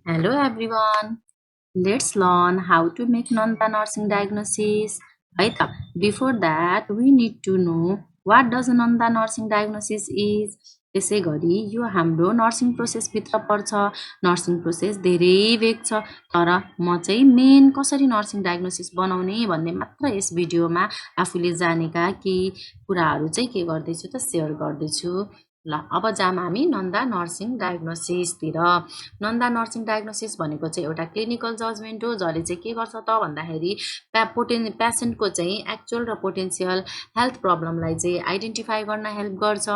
Hello everyone. Let's learn how to make Nanda nursing diagnosis. है त Before that, we need to know what does Nanda nursing diagnosis is. त्यसै गरी यो हाम्रो nursing प्रोसेसभित्र पर्छ। Nursing process धेरै वेग छ, तर म चाहिँ मेन कसरी नर्सिङ डायग्नोसिस बनाउने भन्ने मात्र यस भिडियोमा आफूले जानेका केही कुराहरू चाहिँ के गर्दैछु त सेयर गर्दैछु। ल अब जाम हामी नन्दा नर्सिङ डायग्नोसिसतिर। नन्दा नर्सिङ डायग्नोसिस भनेको चाहिँ एउटा क्लिनिकल जजमेन्ट हो, जसले चाहिँ के गर्छ त भन्दाखेरि पेसेन्टको चाहिँ एक्चुअल र पोटेन्सियल हेल्थ प्रब्लमलाई चाहिँ आइडेन्टिफाई गर्न हेल्प गर्छ।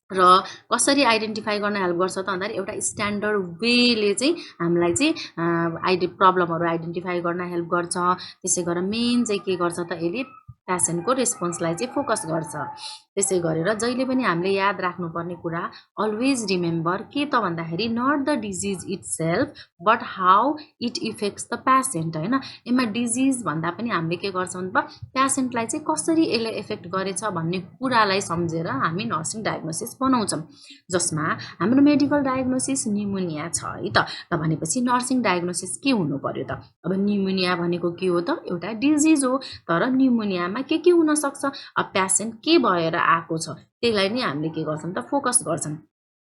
र कसरी आइडेन्टिफाई गर्न हेल्प गर्छ त भन्दाखेरि एउटा स्ट्यान्डर्ड वेले चाहिँ हामीलाई चाहिँ प्रब्लमहरू आइडेन्टिफाई गर्न हेल्प गर्छ। त्यसै गरेर मेन चाहिँ के गर्छ त यसले पेसेन्टको रेस्पोन्सलाई चाहिँ फोकस गर्छ। त्यसै गरेर जहिले पनि हामीले याद राख्नुपर्ने कुरा अलवेज रिमेम्बर के त भन्दाखेरि not the disease itself but how it affects the patient. होइन, यसमा डिजिज भन्दा पनि हामीले के गर्छौँ त पेसेन्टलाई चाहिँ कसरी यसले इफेक्ट गरेछ भन्ने कुरालाई सम्झेर हामी नर्सिङ डायग्नोसिस बनाउँछौँ। जसमा हाम्रो मेडिकल डायग्नोसिस निमोनिया छ है त भनेपछि नर्सिङ डायग्नोसिस के हुनु पर्यो त। अब निमोनिया भनेको के हो त, एउटा डिजिज हो, तर निमोनियामा के हुन सक्छ, अब पेसेन्ट के भएर आएको छ त्यसलाई नै हामीले के गर्छौँ त फोकस गर्छौँ।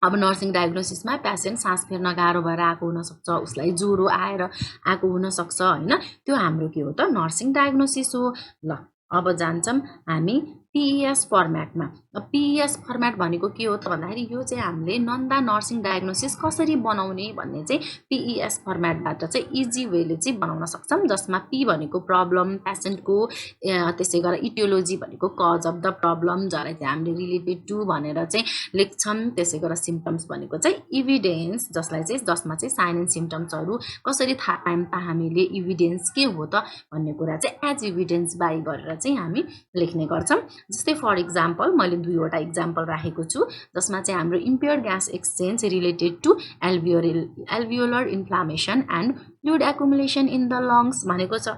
अब नर्सिङ डायग्नोसिसमा पेसेन्ट सास फेर्न गाह्रो भएर आएको हुनसक्छ, उसलाई ज्वरो आएर आएको हुनसक्छ। होइन, त्यो हाम्रो के हो त नर्सिङ डायग्नोसिस हो। ल अब जान्छौँ हामी PES फर्मेटमा। PES फर्मेट भनेको के हो त भन्दाखेरि यो चाहिँ हामीले नन्दा नर्सिङ डायग्नोसिस कसरी बनाउने भन्ने चाहिँ PES फर्मेटबाट चाहिँ इजी वेले चाहिँ बनाउन सक्छौँ। जसमा P भनेको प्रब्लम पेसेन्टको, त्यसै गरेर इटियोलोजी भनेको कज अफ द प्रब्लम, जसलाई चाहिँ हामीले रिलेटेड टु भनेर चाहिँ लेख्छौँ। त्यसै गरेर सिम्पटम्स भनेको चाहिँ इभिडेन्स, जसमा चाहिँ साइन एन्ड सिम्पटम्सहरू कसरी थाहा पायौँ त हामीले इभिडेन्स के हो त भन्ने कुरा चाहिँ एज इभिडेन्स बाई गरेर चाहिँ हामी लेख्ने गर्छौँ। जस्तै फर इक्जाम्पल मैले दुईवटा इक्जाम्पल राखेको छु, जसमा चाहिँ हाम्रो impaired gas exchange related to alveolar inflammation and fluid accumulation in the lungs भनेको छ।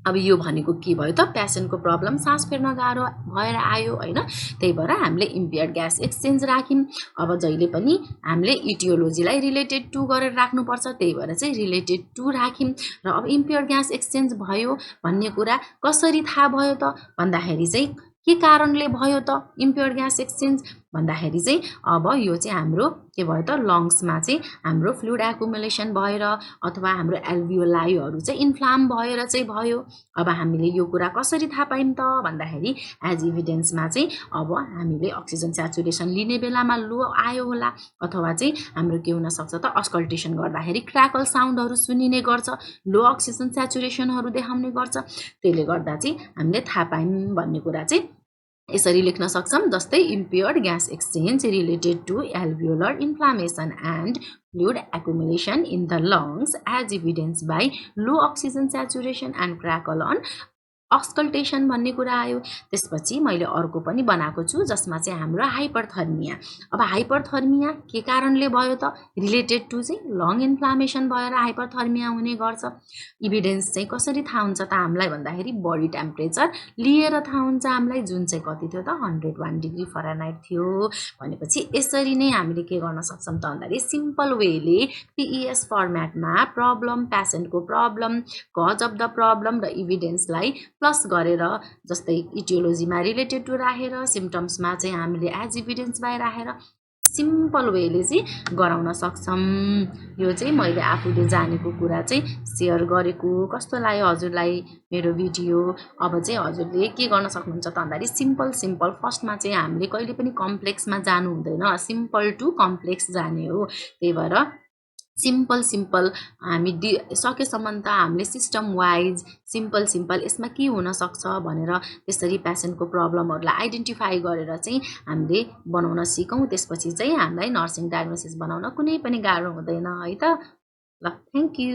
अब यो भनेको के भयो त, पेसेन्टको प्रब्लम सास फेर्न गाह्रो भएर आयो। होइन, त्यही भएर हामीले इम्पेयर्ड ग्यास एक्सचेन्ज राख्यौँ। अब जहिले पनि हामीले इटियोलोजीलाई रिलेटेड टु गरेर राख्नुपर्छ, त्यही भएर चाहिँ रिलेटेड टु राख्यौँ। र अब इम्पेयर्ड ग्यास एक्सचेन्ज भयो भन्ने कुरा कसरी थाहा भयो त भन्दाखेरि चाहिँ के कारणले भयो त इम्पेयर्ड ग्यास एक्सचेन्ज भन्दाखेरि चाहिँ अब यो चाहिँ हाम्रो के भयो त लङ्समा चाहिँ हाम्रो फ्लुइड एकुमुलेसन भएर अथवा हाम्रो एल्भियोलाईहरू चाहिँ इन्फ्लाम भएर चाहिँ भयो। अब हामीले यो कुरा कसरी थाहा पायौँ त भन्दाखेरि एज इभिडेन्समा चाहिँ अब हामीले अक्सिजन स्याचुरेसन लिने बेलामा लो आयो होला, अथवा चाहिँ हाम्रो के हुनसक्छ त अस्कल्टेसन गर्दाखेरि क्र्याकल साउन्डहरू सुनिने गर्छ, लो अक्सिजन स्याचुरेसनहरू देखाउने गर्छ। त्यसले गर्दा चाहिँ हामीले थाहा पायौँ भन्ने कुरा चाहिँ यसरी लेख्न सक्छौँ। जस्तै impaired gas exchange related to alveolar inflammation and fluid accumulation in the lungs as evidence by low oxygen saturation and crackle on auscultation भन्ने कुरा आयो। त्यसपछि मैले अर्को पनि बनाएको छु, जसमा चाहिँ हाम्रो हाइपरथर्मिया। अब हाइपरथर्मिया के कारणले भयो त, रिलेटेड टु चाहिँ लङ इन्फ्लामेसन भएर हाइपरथर्मिया हुने गर्छ। इभिडेन्स चाहिँ कसरी थाहा हुन्छ त हामीलाई भन्दाखेरि बडी टेम्परेचर लिएर थाहा हुन्छ हामीलाई, जुन चाहिँ कति थियो त 101 डिग्री फरेनहाइट थियो। भनेपछि यसरी नै हामीले के गर्न सक्छौँ त भन्दाखेरि सिम्पल वेले PES फर्मेटमा प्रब्लम, पेसेन्टको problem, cause of the problem र इभिडेन्सलाई प्लस गरेर, जस्तै इटियोलोजीमा रिलेटेड टु राखेर, सिम्पटम्समा चाहिँ हामीले एज इभिडेन्स बाई राखेर सिम्पल वेले चाहिँ गराउन सक्छौँ। यो चाहिँ मैले आफूले जानेको कुरा चाहिँ सेयर गरेको। कस्तो लाग्यो हजुरलाई मेरो भिडियो? अब चाहिँ हजुरले के गर्न सक्नुहुन्छ त भन्दाखेरि सिम्पल फर्स्टमा चाहिँ हामीले कहिले पनि कम्प्लेक्समा जानु हुँदैन, सिम्पल टु कम्प्लेक्स जाने हो। त्यही भएर सिम्पल हामी सकेसम्म त हामीले सिस्टम वाइज सिम्पल यसमा के हुनसक्छ भनेर त्यसरी पेसेन्टको प्रब्लमहरूलाई आइडेन्टिफाई गरेर चाहिँ हामीले बनाउन सिकौँ। त्यसपछि चाहिँ हामीलाई नर्सिङ डायग्नोसिस बनाउन कुनै पनि गाह्रो हुँदैन है त। ल, थ्याङ्क यू।